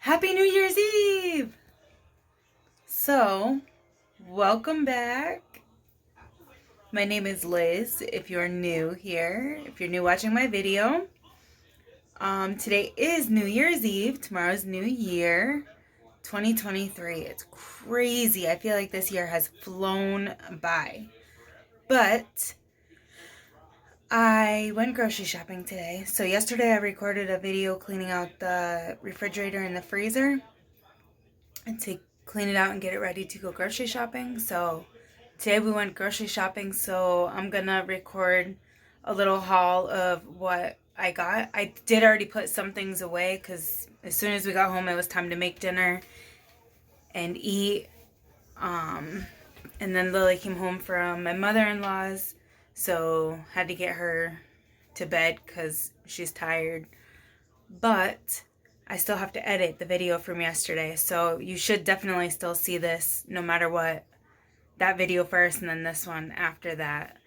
Happy New Year's Eve! So, welcome back. My name is Liz, if you're new here, if you're new watching my video. Today is New Year's Eve, tomorrow's New Year, 2023. It's crazy. I feel like this year has flown by. But I went grocery shopping today. So yesterday I recorded a video cleaning out the refrigerator and the freezer and to clean it out and get it ready to go grocery shopping. So today we went grocery shopping, so I'm gonna record a little haul of what I got. I did already put some things away because as soon as we got home it was time to make dinner and eat. And then Lily came home from my mother-in-law's, so had to get her to bed because she's tired. But I still have to edit the video from yesterday, so you should definitely still see this no matter what. That video first and then this one after that.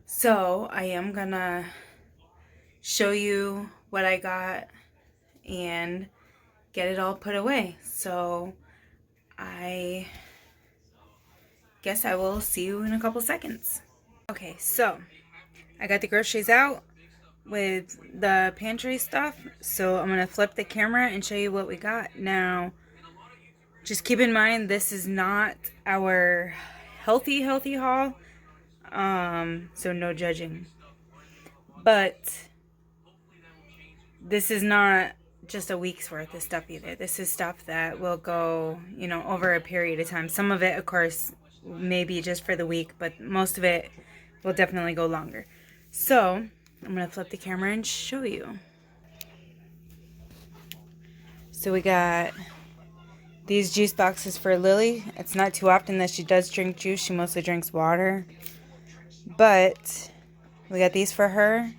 So I am gonna show you what I got and get it all put away. So I guess I will see you in a couple seconds. Okay, so I got the groceries out with the pantry stuff, so I'm gonna flip the camera and show you what we got. Now just keep in mind this is not our healthy haul, so no judging, but this is not just a week's worth of stuff either. This is stuff that will go, over a period of time. Some of it, of course, maybe just for the week, but most of it will definitely go longer. So I'm gonna flip the camera and show you. So we got these juice boxes for Lily. It's not too often that she does drink juice. She mostly drinks water. But we got these for her.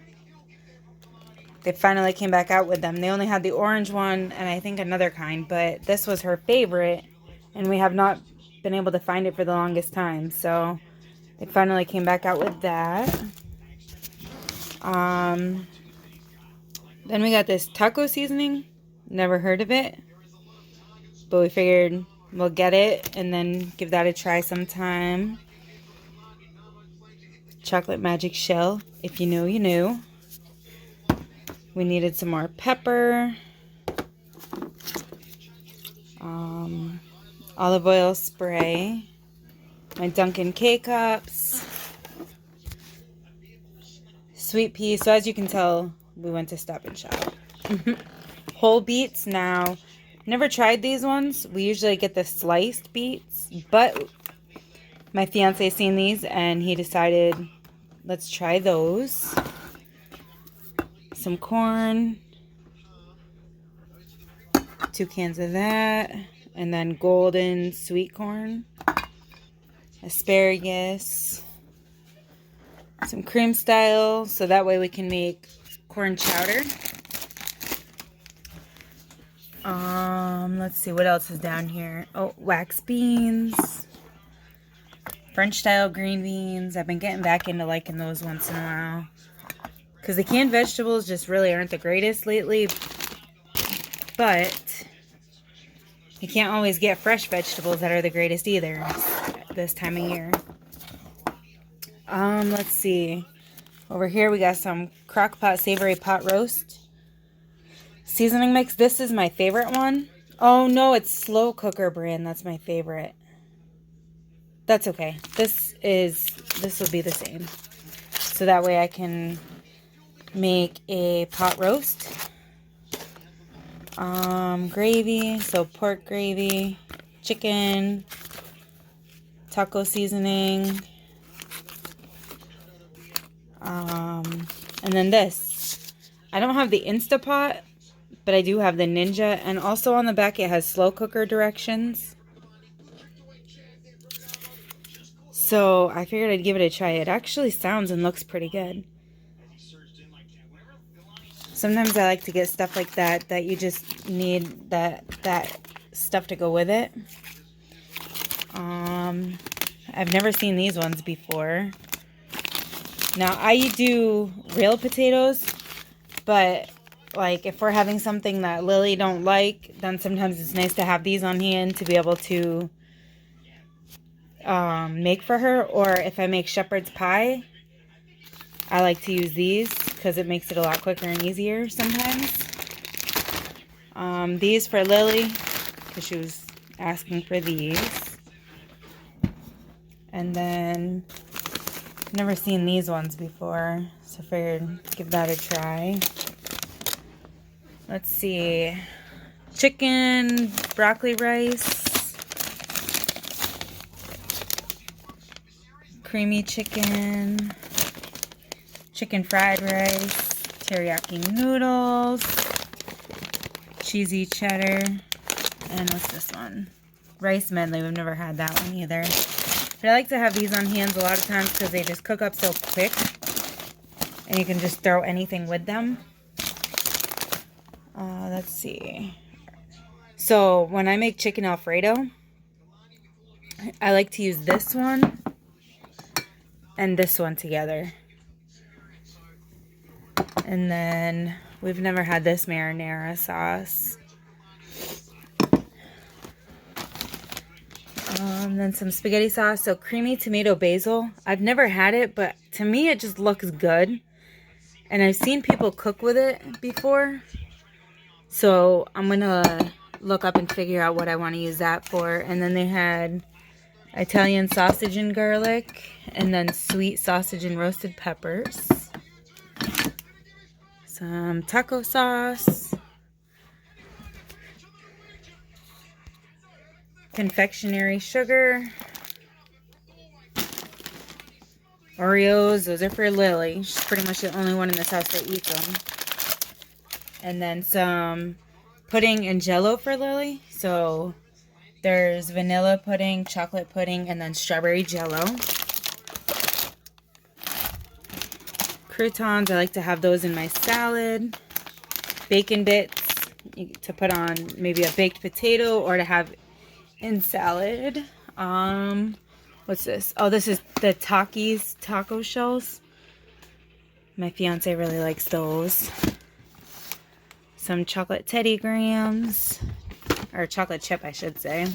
They finally came back out with them. They only had the orange one and I think another kind, but this was her favorite and we have not been able to find it for the longest time. So they finally came back out with that. Then we got this taco seasoning. Never heard of it, but we figured we'll get it and then give that a try sometime. Chocolate Magic Shell. If you knew, you knew. We needed some more pepper. Olive oil spray. My Dunkin' K-Cups. Sweet pea. So as you can tell, we went to Stop and Shop. Whole beets. Now, never tried these ones. We usually get the sliced beets, but my fiance seen these and he decided, let's try those. Some corn, 2 cans of that, and then golden sweet corn, asparagus, some cream style, so that way we can make corn chowder. Let's see what else is down here. Oh, wax beans, French style green beans. I've been getting back into liking those once in a while, because the canned vegetables just really aren't the greatest lately. But you can't always get fresh vegetables that are the greatest either this time of year. Let's see. Over here we got some Crock-Pot Savory Pot Roast seasoning mix. This is my favorite one. Oh no, it's Slow Cooker brand. That's my favorite. That's okay. This will be the same. So that way I can make a pot roast. Gravy, so pork gravy, chicken, taco seasoning, and then this. I don't have the Instapot, but I do have the Ninja, and also on the back it has slow cooker directions. So I figured I'd give it a try. It actually sounds and looks pretty good. Sometimes I like to get stuff like that you just need that stuff to go with it. I've never seen these ones before. Now I do real potatoes, but like if we're having something that Lily don't like, then sometimes it's nice to have these on hand to be able to make for her. Or if I make shepherd's pie, I like to use these because it makes it a lot quicker and easier sometimes. These for Lily because she was asking for these. And then never seen these ones before, so I figured give that a try. Let's see. Chicken, broccoli rice, creamy chicken, chicken fried rice, teriyaki noodles, cheesy cheddar, and what's this one? Rice medley. We've never had that one either. But I like to have these on hand a lot of times because they just cook up so quick. And you can just throw anything with them. Let's see. So when I make chicken Alfredo, I like to use this one and this one together. And then we've never had this marinara sauce. Then some spaghetti sauce. So creamy tomato basil. I've never had it, but to me it just looks good. And I've seen people cook with it before. So I'm going to look up and figure out what I want to use that for. And then they had Italian sausage and garlic. And then sweet sausage and roasted peppers. Some taco sauce. Confectionery sugar. Oreos, those are for Lily. She's pretty much the only one in this house that eats them. And then some pudding and jello for Lily. So there's vanilla pudding, chocolate pudding, and then strawberry jello. Croutons, I like to have those in my salad. Bacon bits to put on maybe a baked potato or to have in salad. What's this? Oh, this is the Takis taco shells. My fiance really likes those. Some chocolate Teddy Grahams, or chocolate chip, I should say.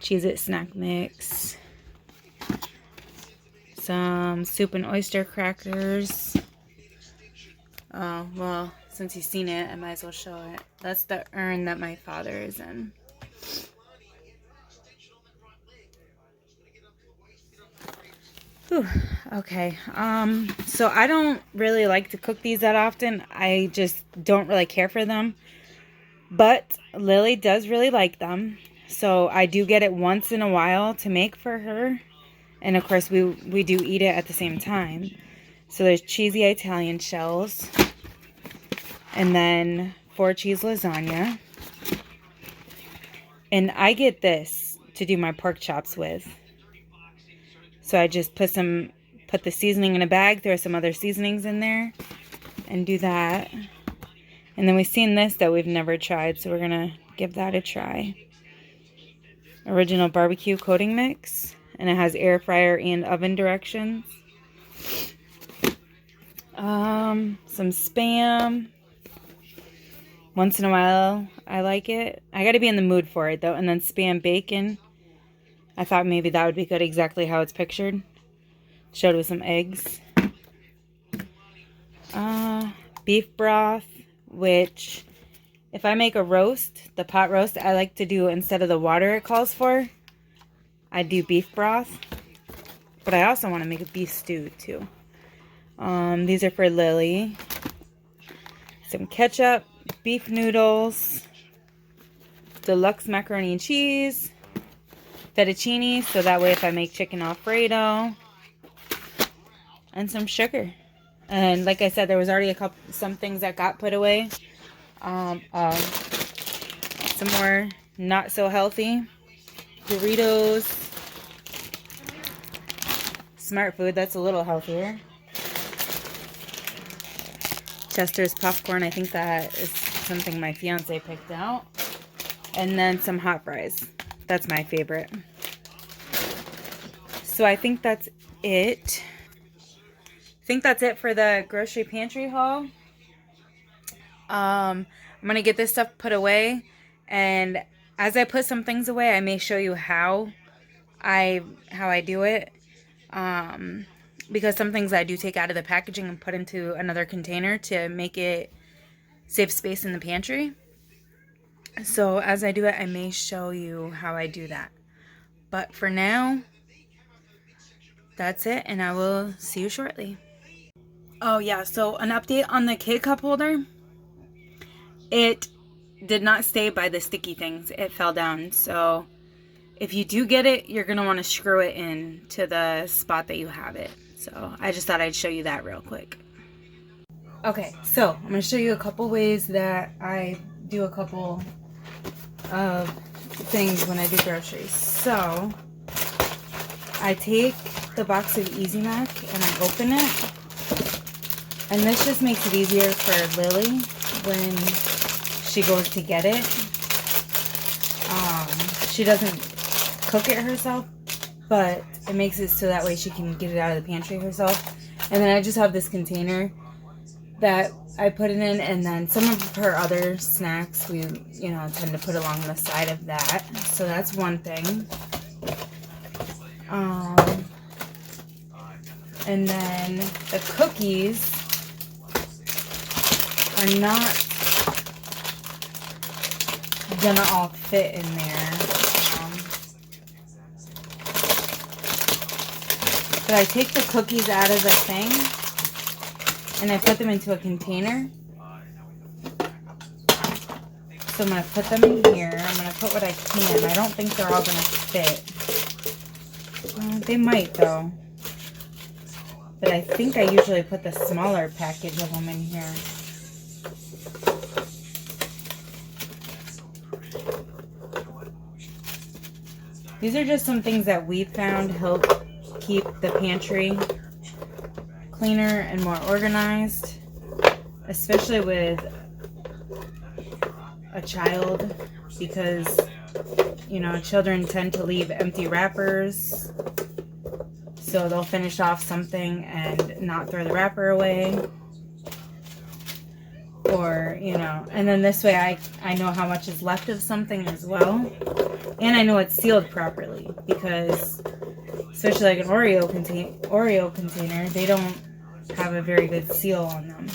Cheez-It snack mix. Some soup and oyster crackers. Oh, well, since you've seen it, I might as well show it. That's the urn that my father is in. Whew, okay, so I don't really like to cook these that often. I just don't really care for them. But Lily does really like them. So I do get it once in a while to make for her. And of course we do eat it at the same time. So there's cheesy Italian shells. And then 4 cheese lasagna. And I get this to do my pork chops with. So I just put the seasoning in a bag, throw some other seasonings in there, and do that. And then we've seen this that we've never tried, so we're going to give that a try. Original barbecue coating mix, and it has air fryer and oven directions. Some Spam. Once in a while, I like it. I got to be in the mood for it, though. And then Spam bacon. I thought maybe that would be good, exactly how it's pictured. Showed with some eggs. Beef broth, which if I make a roast, the pot roast, I like to do instead of the water it calls for, I do beef broth. But I also want to make a beef stew too. These are for Lily. Some ketchup, beef noodles, deluxe macaroni and cheese, fettuccine, so that way if I make chicken Alfredo, and some sugar. And like I said, there was already some things that got put away. Some more not so healthy Doritos, Smart Food, that's a little healthier. Chester's popcorn, I think that is something my fiance picked out. And then some hot fries. That's my favorite. So I think that's it. I think that's it for the grocery pantry haul. I'm gonna get this stuff put away, and as I put some things away, I may show you how I do it. Because some things I do take out of the packaging and put into another container to make it save space in the pantry. So as I do it, I may show you how I do that. But for now, that's it, and I will see you shortly. Oh yeah, so an update on the kid cup holder. It did not stay by the sticky things. It fell down. So if you do get it, you're going to want to screw it in to the spot that you have it. So I just thought I'd show you that real quick. Okay, so I'm going to show you a couple ways that I do a couple of things when I do groceries. So I take the box of Easy Mac and I open it. And this just makes it easier for Lily when she goes to get it. She doesn't cook it herself, but it makes it so that way she can get it out of the pantry herself. And then I just have this container that I put it in, and then some of her other snacks we, tend to put along the side of that. So that's one thing. And then the cookies are not gonna all fit in there. But I take the cookies out of the thing and I put them into a container. So I'm gonna put them in here. I'm gonna put what I can. I don't think they're all gonna fit. They might though. But I think I usually put the smaller package of them in here. These are just some things that we found help keep the pantry cleaner and more organized, especially with a child, because children tend to leave empty wrappers, so they'll finish off something and not throw the wrapper away, or and then this way I know how much is left of something as well, and I know it's sealed properly, because especially like an Oreo container, they don't have a very good seal on them.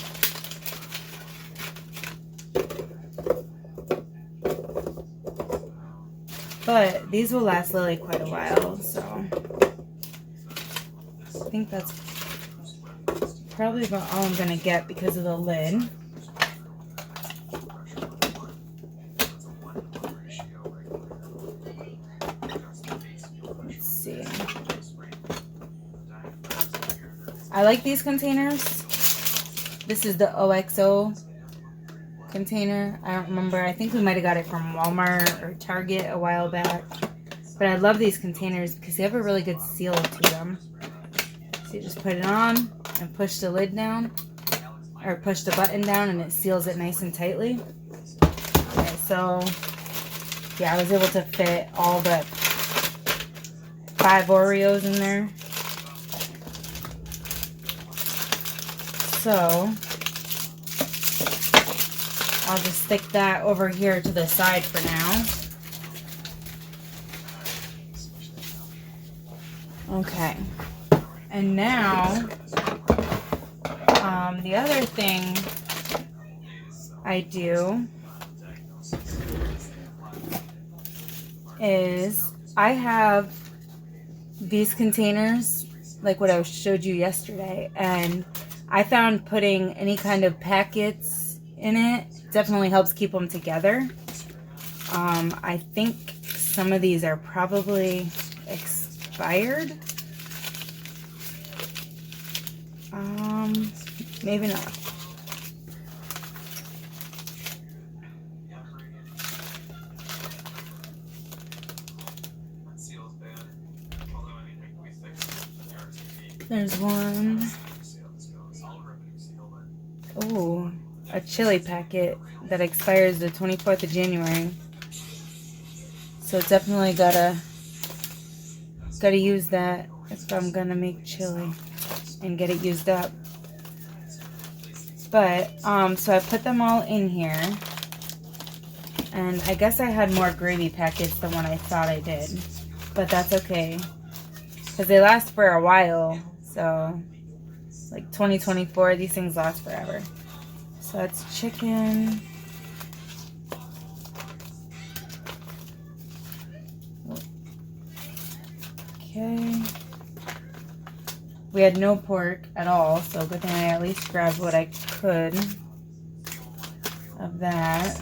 But these will last Lily quite a while, so I think that's probably about all I'm going to get because of the lid. Let's see. I like these containers. This is the OXO container. I don't remember. I think we might have got it from Walmart or Target a while back. But I love these containers because they have a really good seal to them. So you just put it on and push the lid down, or push the button down, and it seals it nice and tightly. Okay, so yeah, I was able to fit all but 5 Oreos in there. So I'll just stick that over here to the side for now. Okay. And now, the other thing I do is I have these containers, like what I showed you yesterday, and I found putting any kind of packets in it definitely helps keep them together. I think some of these are probably expired. Maybe not. There's one. Oh, a chili packet that expires the 24th of January. So definitely gotta use that if I'm gonna make chili and get it used up. But, so I put them all in here. And I guess I had more gravy packets than what I thought I did. But that's okay. Because they last for a while. So, like 2024, these things last forever. So that's chicken. Okay. We had no pork at all, so good thing I at least grabbed what I could of that.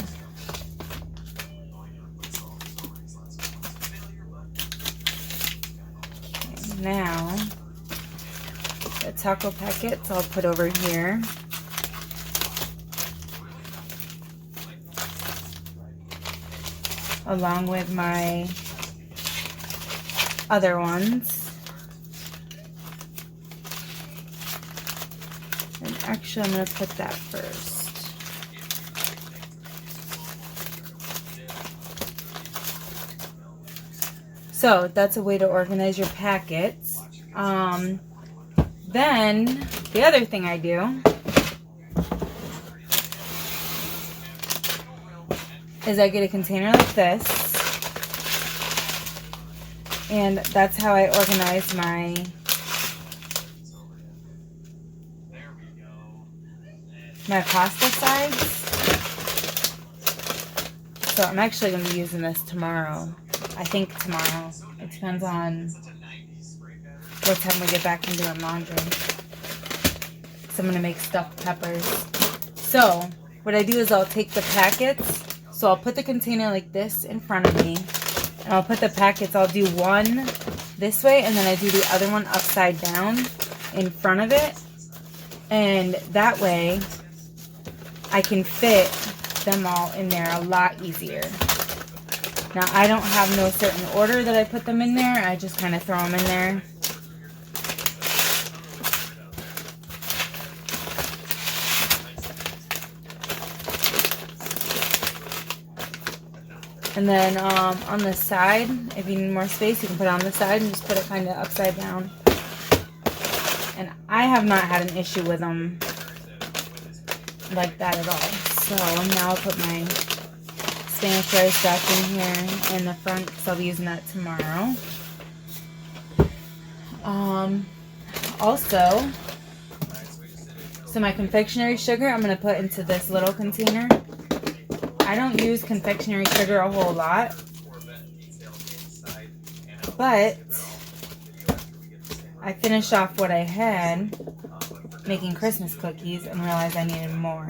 Okay, now, the taco packets I'll put over here. Along with my other ones. And actually, I'm going to put that first. So, that's a way to organize your packets. Then, the other thing I do is I get a container like this. And that's how I organize my pasta sides. So I'm actually going to be using this tomorrow. I think tomorrow. It depends on what time we get back from doing laundry. So I'm going to make stuffed peppers. So what I do is I'll take the packets. So I'll put the container like this in front of me. And I'll put the packets, I'll do one this way, and then I do the other one upside down in front of it. And that way, I can fit them all in there a lot easier. Now, I don't have no certain order that I put them in there. I just kind of throw them in there. And then on the side, if you need more space, you can put it on the side and just put it kind of upside down. And I have not had an issue with them like that at all. So now I'll put my Spanish rice back in here in the front because I'll be using that tomorrow. Also, so my confectionery sugar I'm going to put into this little container. I don't use confectionery sugar a whole lot, but I finished off what I had making Christmas cookies and realized I needed more.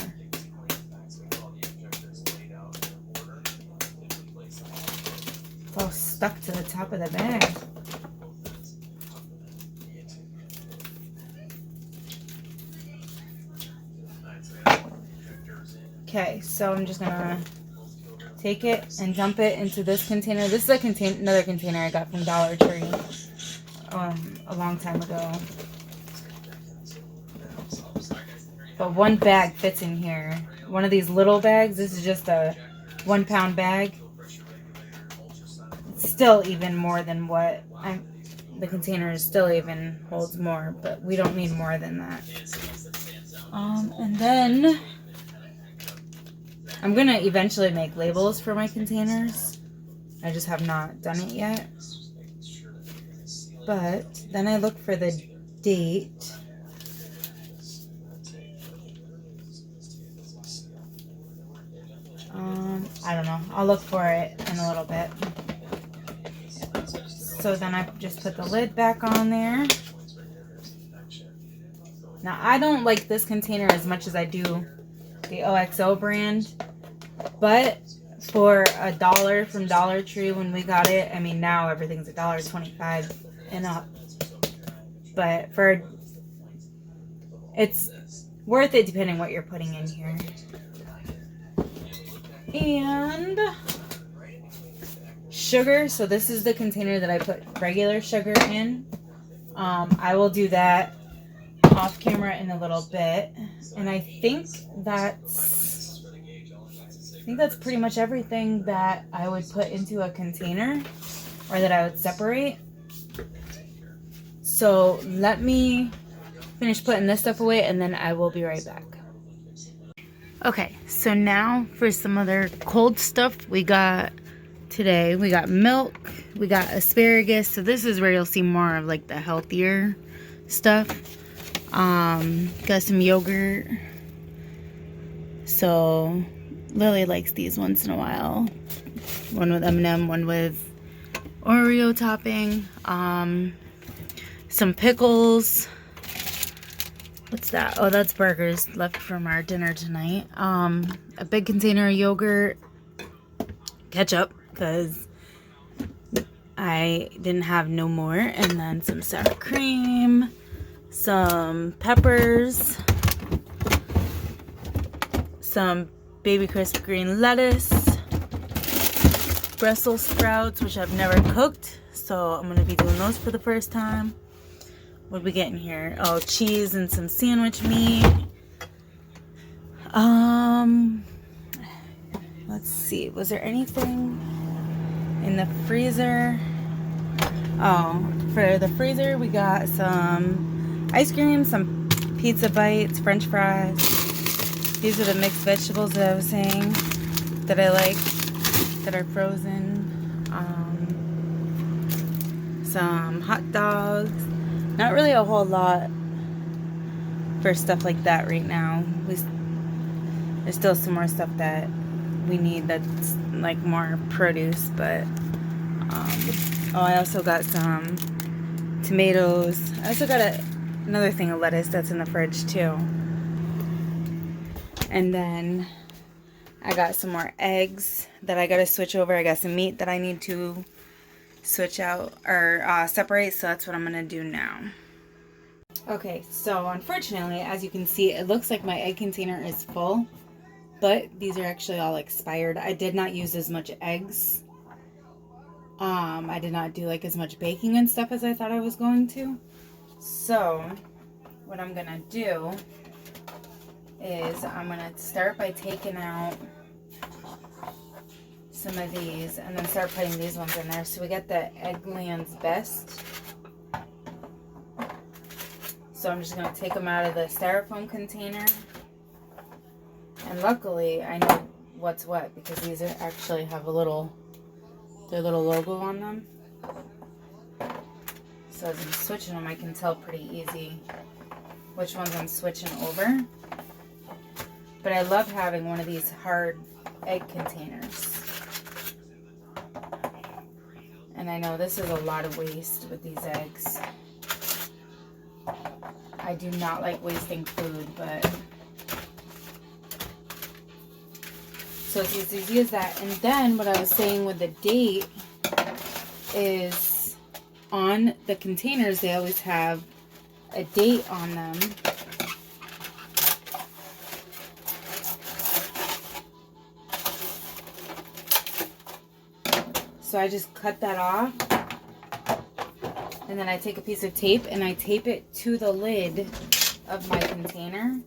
It's all stuck to the top of the bag. Okay, so I'm just gonna take it and dump it into this container. This is another container I got from Dollar Tree a long time ago. But one bag fits in here. One of these little bags. This is just a 1 pound bag. It's still even more than what the container still even holds more, but we don't need more than that. And then I'm going to eventually make labels for my containers. I just have not done it yet. But then I look for the date. I don't know. I'll look for it in a little bit. So then I just put the lid back on there. Now I don't like this container as much as I do the OXO brand. But for $1 from Dollar Tree when we got it, I mean now everything's $1.25 and up. But it's worth it depending what you're putting in here. And sugar. So this is the container that I put regular sugar in. I will do that off camera in a little bit. And I think that's pretty much everything that I would put into a container or that I would separate. So let me finish putting this stuff away and then I will be right back. Okay, so now for some other cold stuff we got today. We got milk, we got asparagus. So this is where you'll see more of like the healthier stuff. Got some yogurt. So Lily likes these once in a while. One with M&M, one with Oreo topping. Some pickles. What's that? Oh, that's burgers left from our dinner tonight. A big container of yogurt. Ketchup, because I didn't have no more. And then some sour cream. Some peppers. Some baby crisp green lettuce. Brussels sprouts, which I've never cooked. So I'm going to be doing those for the first time. What are we getting here? Oh, cheese and some sandwich meat. Let's see. Was there anything in the freezer? Oh, for the freezer, we got some ice cream, some pizza bites, french fries. These are the mixed vegetables that I was saying that I like, that are frozen. Some hot dogs. Not really a whole lot for stuff like that right now. There's still some more stuff that we need that's like more produce, but oh, I also got some tomatoes. I also got another thing of lettuce that's in the fridge too. And then I got some more eggs that I gotta switch over. I got some meat that I need to switch out or separate, so that's what I'm gonna do now. Okay, so unfortunately, as you can see, it looks like my egg container is full, but these are actually all expired. I did not use as much eggs. I did not do like as much baking and stuff as I thought I was going to. So what I'm gonna do is I'm gonna start by taking out some of these and then start putting these ones in there. So we got the Eggland's Best. So I'm just going to take them out of the styrofoam container. And luckily I know what's what because these are actually have their little logo on them. So as I'm switching them, I can tell pretty easy which ones I'm switching over. But I love having one of these hard egg containers. And I know this is a lot of waste with these eggs. I do not like wasting food, but so it's as easy as that. And then what I was saying with the date is on the containers, they always have a date on them. So I just cut that off, and then I take a piece of tape and I tape it to the lid of my container.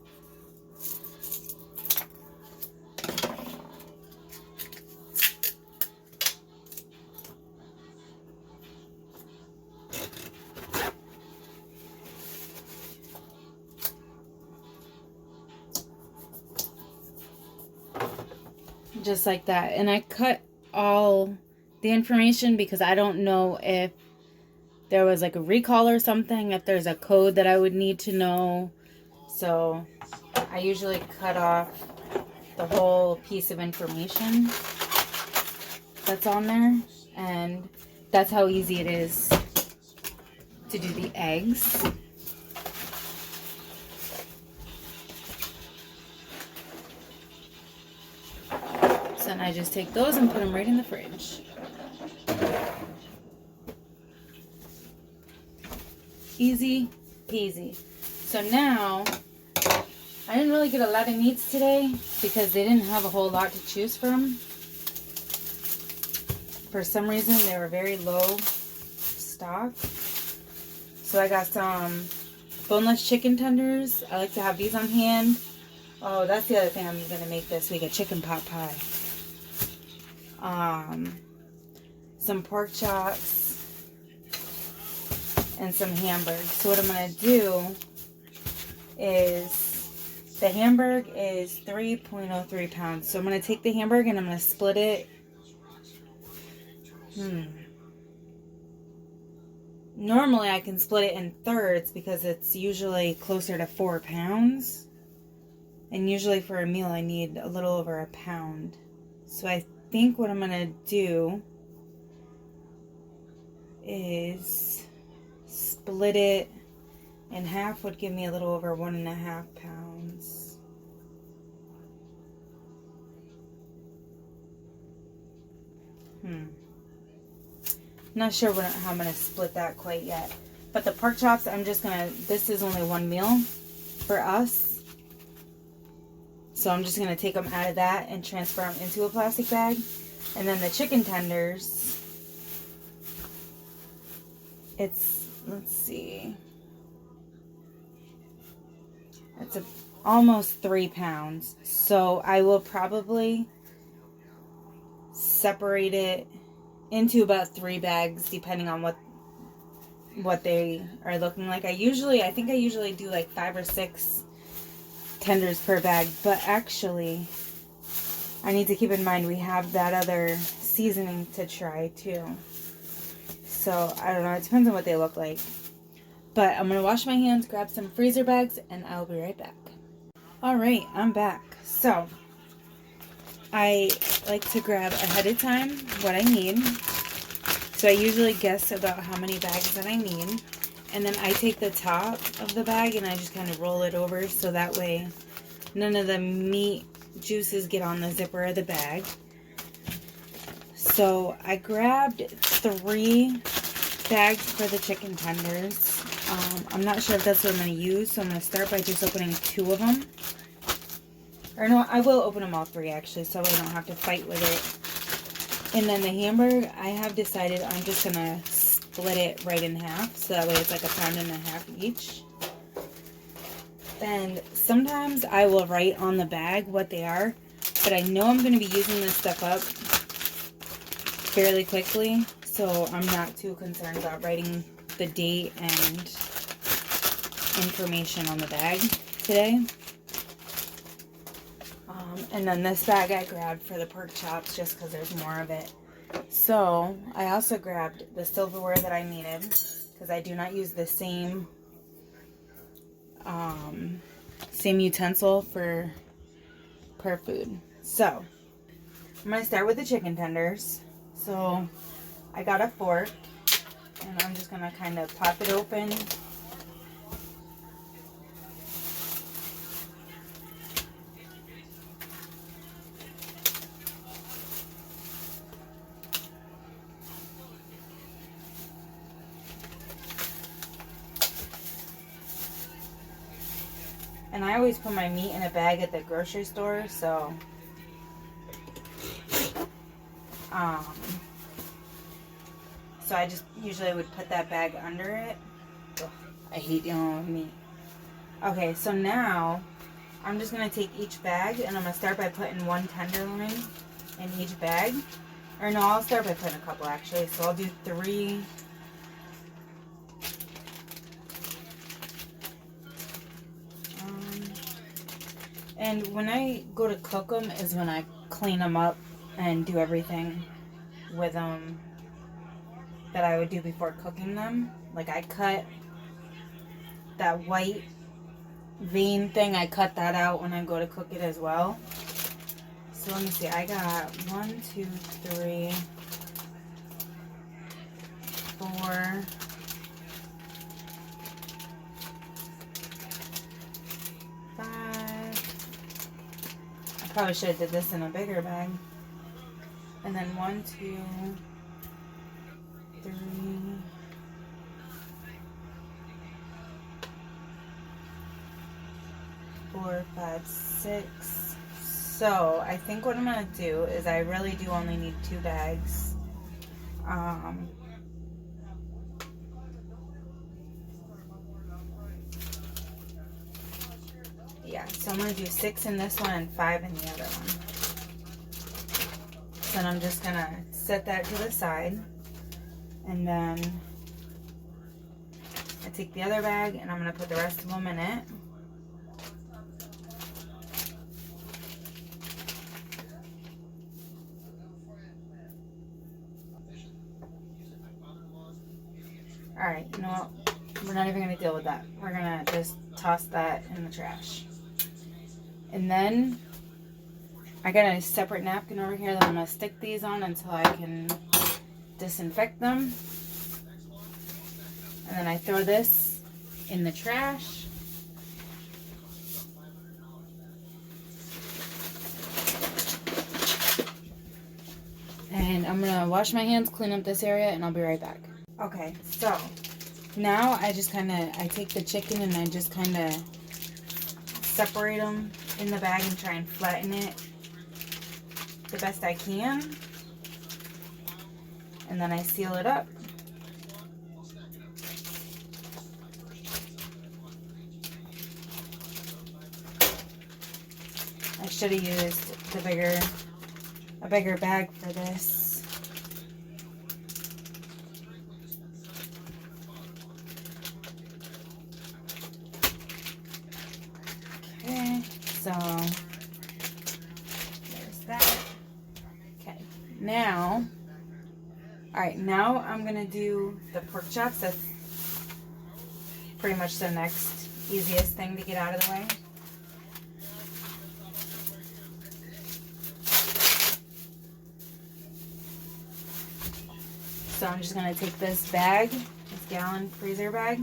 Just like that. And I cut all the information because I don't know if there was like a recall or something, if there's a code that I would need to know. So I usually cut off the whole piece of information that's on there, and that's how easy it is to do the eggs. So then I just take those and put them right in the fridge. Easy peasy. So now, I didn't really get a lot of meats today because they didn't have a whole lot to choose from. For some reason, they were very low stock. So I got some boneless chicken tenders. I like to have these on hand. Oh, that's the other thing I'm going to make this week, a chicken pot pie. Some pork chops. And some hamburgers. So what I'm going to do is The Hamburg is 3.03 pounds. So I'm going to take the Hamburg and I'm going to split it. Normally I can split it in thirds because it's usually closer to 4 pounds. And usually for a meal I need a little over a pound. So I think what I'm going to do is split it in half, would give me a little over 1.5 pounds. Not sure how I'm going to split that quite yet. But the pork chops, I'm just going to, this is only one meal for us. So I'm just going to take them out of that and transfer them into a plastic bag. And then the chicken tenders, it's, let's see, it's almost 3 pounds. So I will probably separate it into about 3 bags depending on what they are looking like. I think I usually do like 5 or 6 tenders per bag, but actually I need to keep in mind we have that other seasoning to try too. So I don't know, it depends on what they look like. But I'm gonna wash my hands, grab some freezer bags, and I'll be right back. Alright, I'm back. So I like to grab ahead of time what I need. So I usually guess about how many bags that I need. And then I take the top of the bag and I just kind of roll it over so that way none of the meat juices get on the zipper of the bag. So I grabbed 3 bags for the chicken tenders. I'm not sure if that's what I'm going to use, so I'm going to start by just opening 2 of them. Or no, I will open them all 3 actually, so I don't have to fight with it. And then the Hamburg, I have decided I'm just going to split it right in half, so that way it's like 1.5 pounds each. And sometimes I will write on the bag what they are, but I know I'm going to be using this stuff up fairly quickly, so I'm not too concerned about writing the date and information on the bag today. And then this bag I grabbed for the pork chops just because there's more of it. So I also grabbed the silverware that I needed because I do not use the same utensil for per food. So I'm going to start with the chicken tenders. So I got a fork and I'm just going to kind of pop it open. And I always put my meat in a bag at the grocery store, so I just usually would put that bag under it. Ugh, I hate dealing with meat. Okay, so now I'm just going to take each bag and I'm going to start by putting 1 tenderloin in each bag. Or no, I'll start by putting a couple actually. So I'll do 3. And when I go to cook them is when I clean them up and do everything with them that I would do before cooking them. Like I cut that white vein thing, I cut that out when I go to cook it as well. So let me see, I got 1, 2, 3, 4, 5. I probably should have did this in a bigger bag. And then 1, 2, 3, 4, 5, 6. So I think what I'm gonna do is I really do only need 2 bags. Yeah, so I'm gonna do 6 in this one and 5 in the other one. So then I'm just gonna set that to the side, and then I take the other bag and I'm gonna put the rest of them in it. Alright, you know what? We're not even going to deal with that. We're going to just toss that in the trash. And then I got a separate napkin over here that I'm going to stick these on until I can disinfect them. And then I throw this in the trash. And I'm going to wash my hands, clean up this area, and I'll be right back. Okay, so now I take the chicken and I just kind of separate them in the bag and try and flatten it the best I can. And then I seal it up. I should have used a bigger bag for this. Okay, so there's that. Okay, now, alright, now I'm gonna do the pork chops. That's pretty much the next easiest thing to get out of the way. So I'm just going to take this bag, this gallon freezer bag,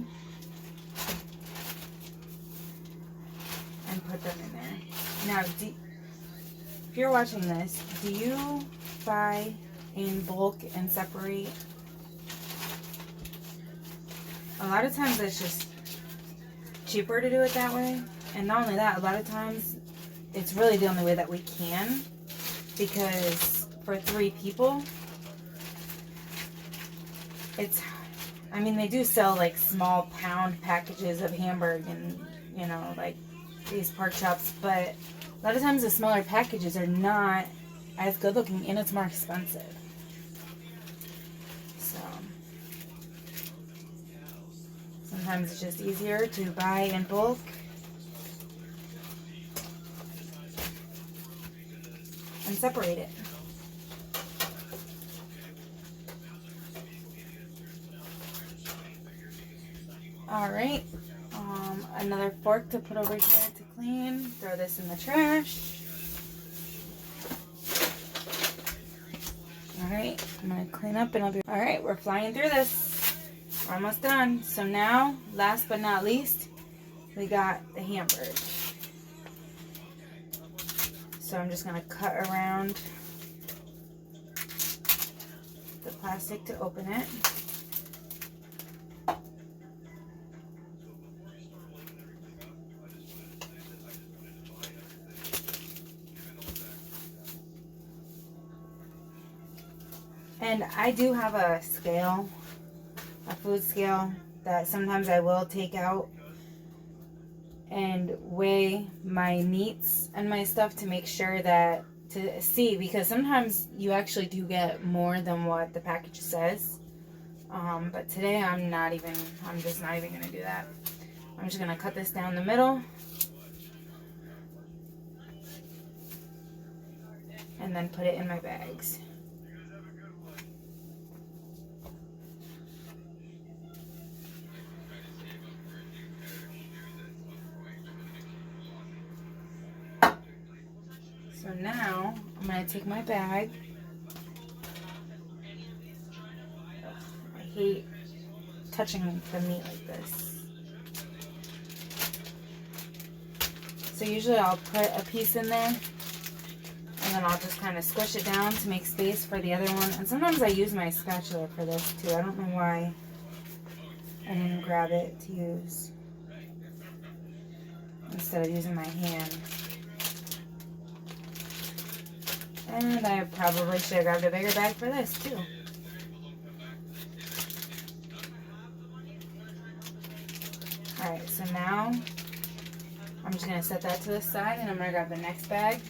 and put them in there. Now, if you're watching this, do you buy in bulk and separate? A lot of times it's just cheaper to do it that way. And not only that, a lot of times it's really the only way that we can, because for 3 people, they do sell like small pound packages of hamburger and, you know, like these pork chops, but a lot of times the smaller packages are not as good looking and it's more expensive. So sometimes it's just easier to buy in bulk. And separate it. Alright, another fork to put over here to clean. Throw this in the trash. Alright, I'm going to clean up and I'll be... Alright, we're flying through this. We're almost done. So now, last but not least, we got the hamburger. So I'm just going to cut around the plastic to open it. And I do have a scale, a food scale, that sometimes I will take out and weigh my meats and my stuff to make sure that, to see, because sometimes you actually do get more than what the package says. But today I'm just not even going to do that. I'm just going to cut this down the middle. And then put it in my bags. So now, I'm going to take my bag. I hate touching the meat like this. So usually I'll put a piece in there, and then I'll just kind of squish it down to make space for the other one. And sometimes I use my spatula for this too. I don't know why I didn't grab it to use instead of using my hand. And I probably should have grabbed a bigger bag for this too. Alright, so now I'm just going to set that to the side and I'm going to grab the next bag.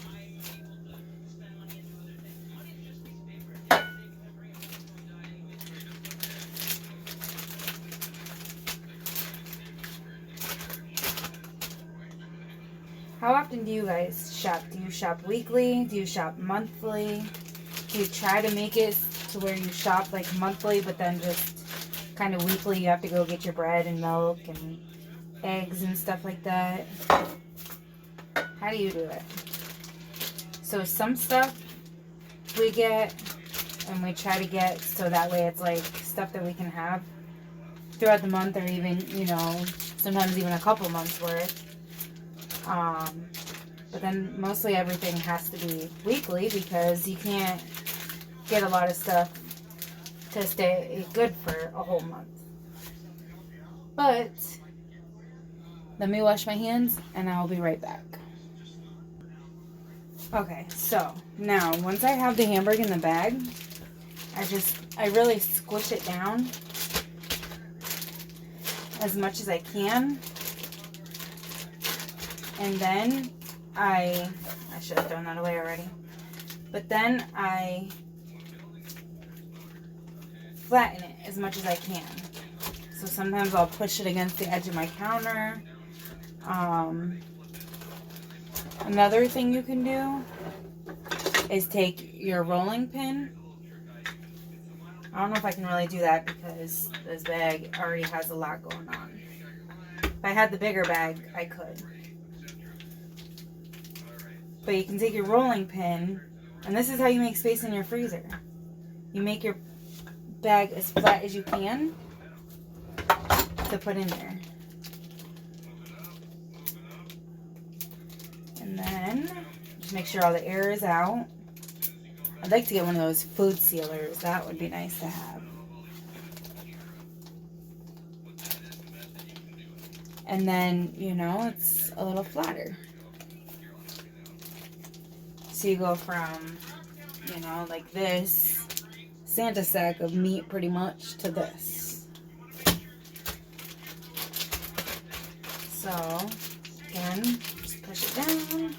How often do you guys shop? Do you shop weekly? Do you shop monthly? Do you try to make it to where you shop like monthly, but then just kind of weekly. You have to go get your bread and milk and eggs and stuff like that. How do you do it? So some stuff we get and we try to get so that way it's like stuff that we can have throughout the month, or even, you know, sometimes even a couple months worth. But then mostly everything has to be weekly because you can't get a lot of stuff to stay good for a whole month. But let me wash my hands and I'll be right back. Okay, so now once I have the hamburger in the bag, I really squish it down as much as I can. And then I should have thrown that away already. But then I flatten it as much as I can. So sometimes I'll push it against the edge of my counter. Another thing you can do is take your rolling pin. I don't know if I can really do that because this bag already has a lot going on. If I had the bigger bag, I could. But you can take your rolling pin, and this is how you make space in your freezer. You make your bag as flat as you can to put in there. And then just make sure all the air is out. I'd like to get one of those food sealers. That would be nice to have. And then, you know, it's a little flatter. So you go from, you know, like this Santa sack of meat pretty much to this. So, again, just push it down.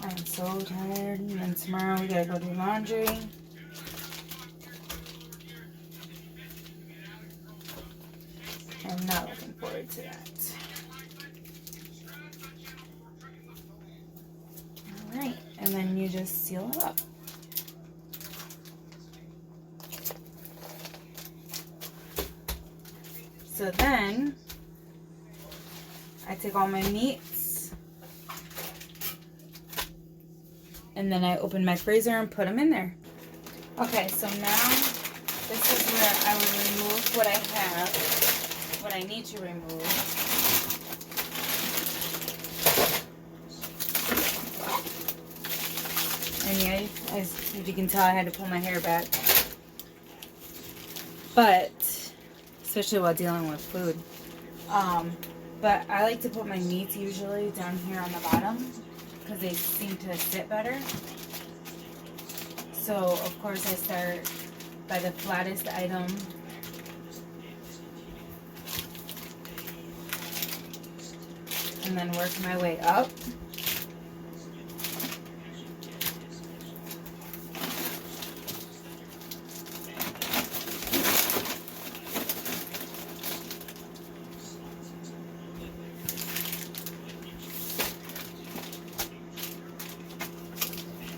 I am so tired. And then tomorrow we gotta go do laundry. I'm not looking forward to that. Alright, and then you just seal it up. So then, I take all my meats, and then I open my freezer and put them in there. Okay, so now this is where I will remove what I have, what I need to remove. And yeah, as you can tell, I had to pull my hair back. But, especially while dealing with food. But I like to put my meats usually down here on the bottom because they seem to sit better. So, of course, I start by the flattest item. And then work my way up.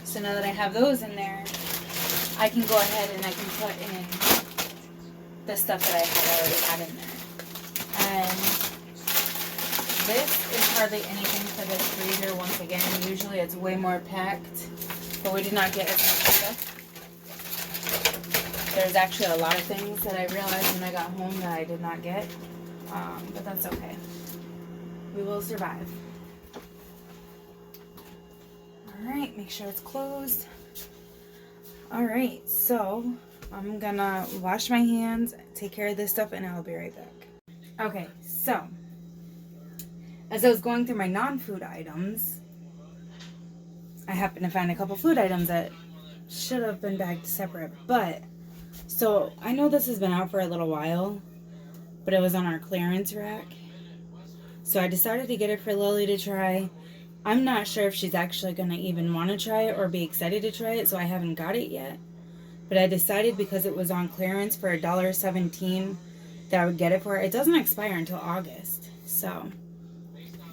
So now that I have those in there, I can go ahead and I can put in the stuff that I had already had in there. And this is hardly anything for this freezer. Once again, usually it's way more packed, but we did not get as much stuff. There's actually a lot of things that I realized when I got home that I did not get, but that's okay. We will survive. Alright, make sure it's closed. Alright, so I'm gonna wash my hands, take care of this stuff, and I'll be right back. Okay, so as I was going through my non-food items, I happened to find a couple food items that should have been bagged separate, but so I know this has been out for a little while, but it was on our clearance rack. So I decided to get it for Lily to try. I'm not sure if she's actually going to even want to try it or be excited to try it, so I haven't got it yet. But I decided because it was on clearance for $1.17 that I would get it for her. It doesn't expire until August, so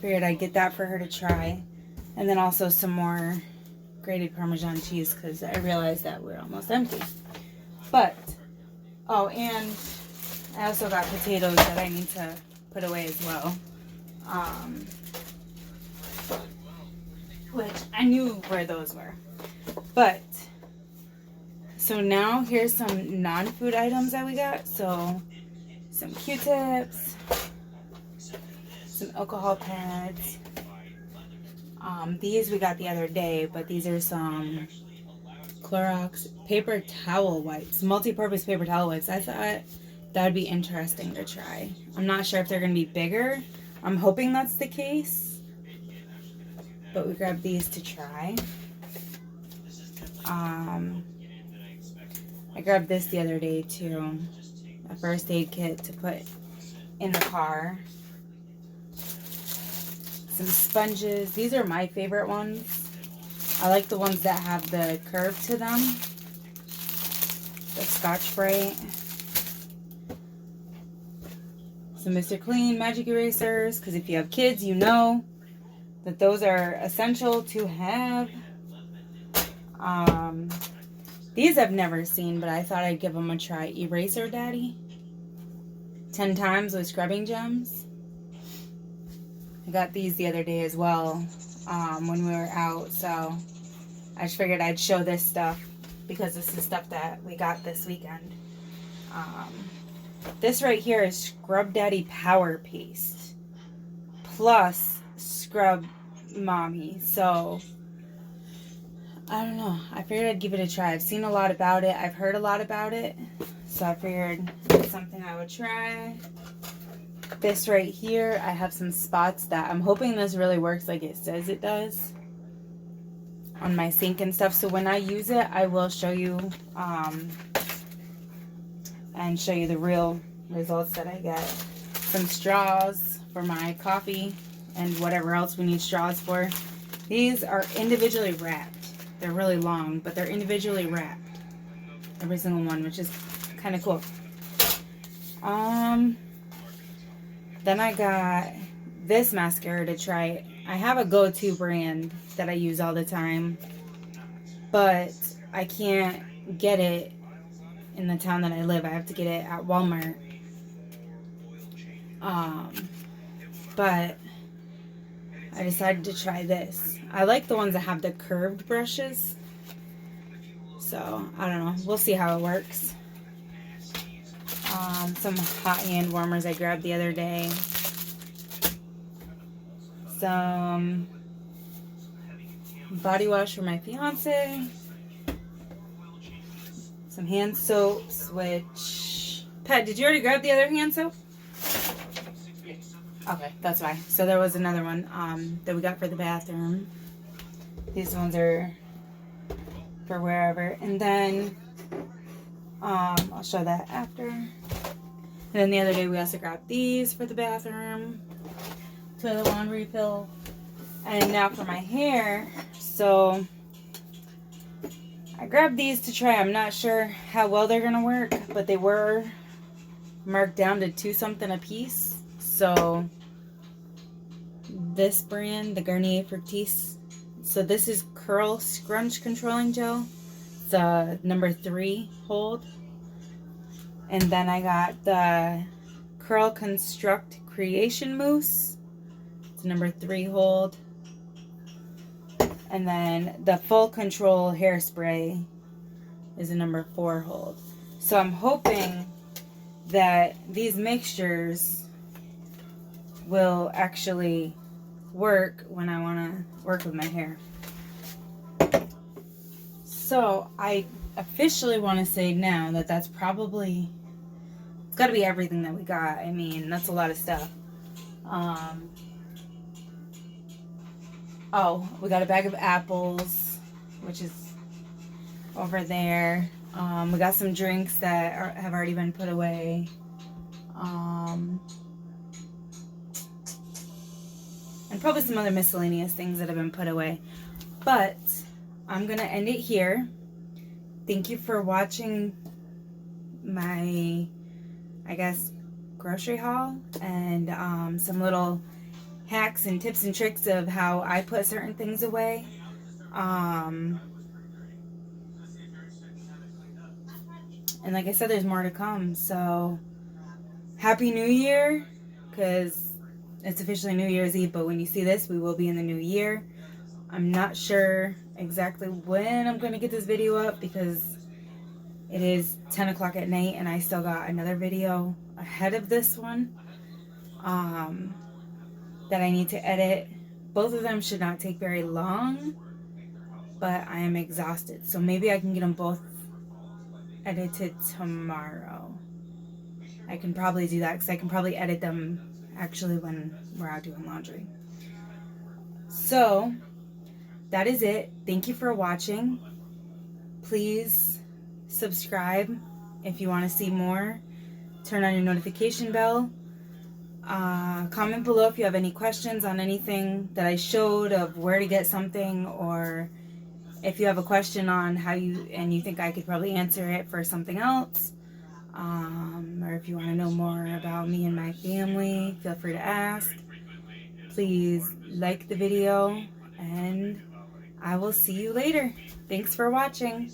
figured I'd get that for her to try. And then also some more grated Parmesan cheese because I realized that we're almost empty. But, oh, and I also got potatoes that I need to put away as well. Which I knew where those were. But, so now here's some non-food items that we got. So, some Q-tips, some alcohol pads. These we got the other day, but these are some Clorox paper towel wipes, multi-purpose paper towel wipes. I thought that would be interesting to try. I'm not sure if they're going to be bigger. I'm hoping that's the case. But we grabbed these to try. I grabbed this the other day too. A first aid kit to put in the car. Some sponges. These are my favorite ones. I like the ones that have the curve to them. The Scotch-Brite. Some Mr. Clean magic erasers, because if you have kids, you know that those are essential to have. These I've never seen, but I thought I'd give them a try. Eraser Daddy. 10 times with scrubbing gems. I got these the other day as well when we were out, so I just figured I'd show this stuff because this is stuff that we got this weekend. This right here is Scrub Daddy Power Paste plus Scrub Mommy. So, I don't know. I figured I'd give it a try. I've seen a lot about it. I've heard a lot about it. So I figured it's something I would try. This right here, I have some spots that I'm hoping this really works like it says it does on my sink and stuff. So when I use it, I will show you and show you the real results that I get. Some straws for my coffee and whatever else we need straws for. These are individually wrapped. They're really long, but they're individually wrapped. Every single one, which is kind of cool. Then I got this mascara to try. I have a go-to brand that I use all the time, but I can't get it in the town that I live. I have to get it at Walmart. But I decided to try this. I like the ones that have the curved brushes. So, I don't know. We'll see how it works. Some hot hand warmers I grabbed the other day. Some body wash for my fiance. Some hand soaps, which... Pat, did you already grab the other hand soap? Okay, that's why. So there was another one that we got for the bathroom. These ones are for wherever. And then I'll show that after. And then the other day we also grabbed these for the bathroom. Toilet wand refill. And now for my hair. So I grabbed these to try. I'm not sure how well they're gonna work, but they were marked down to $2 something a piece. So this brand, the Garnier Fructis. So this is Curl Scrunch Controlling Gel. It's a number 3 hold. And then I got the Curl Construct Creation Mousse. It's number 3 hold. And then the Full Control Hairspray is a number 4 hold. So I'm hoping that these mixtures will actually work when I want to work with my hair. So I officially want to say now that that's probably, it's got to be everything that we got. I mean, that's a lot of stuff. Oh, we got a bag of apples, which is over there. We got some drinks that have already been put away. and probably some other miscellaneous things that have been put away. But I'm going to end it here. Thank you for watching my, I guess, grocery haul and some little hacks and tips and tricks of how I put certain things away. And like I said, there's more to come. So Happy New Year, because it's officially New Year's Eve, but when you see this, we will be in the new year. I'm not sure exactly when I'm going to get this video up because it is 10 o'clock at night and I still got another video ahead of this one that I need to edit. Both of them should not take very long, but I am exhausted. So maybe I can get them both edited tomorrow. I can probably do that because I can probably edit them actually when we're out doing laundry. So that is it. Thank you for watching. Please subscribe if you want to see more. Turn on your notification bell. Comment below if you have any questions on anything that I showed of where to get something, or if you have a question on how you think I could probably answer it for something else, or if you want to know more about me and my family, feel free to ask. Please like the video, and I will see you later. Thanks for watching.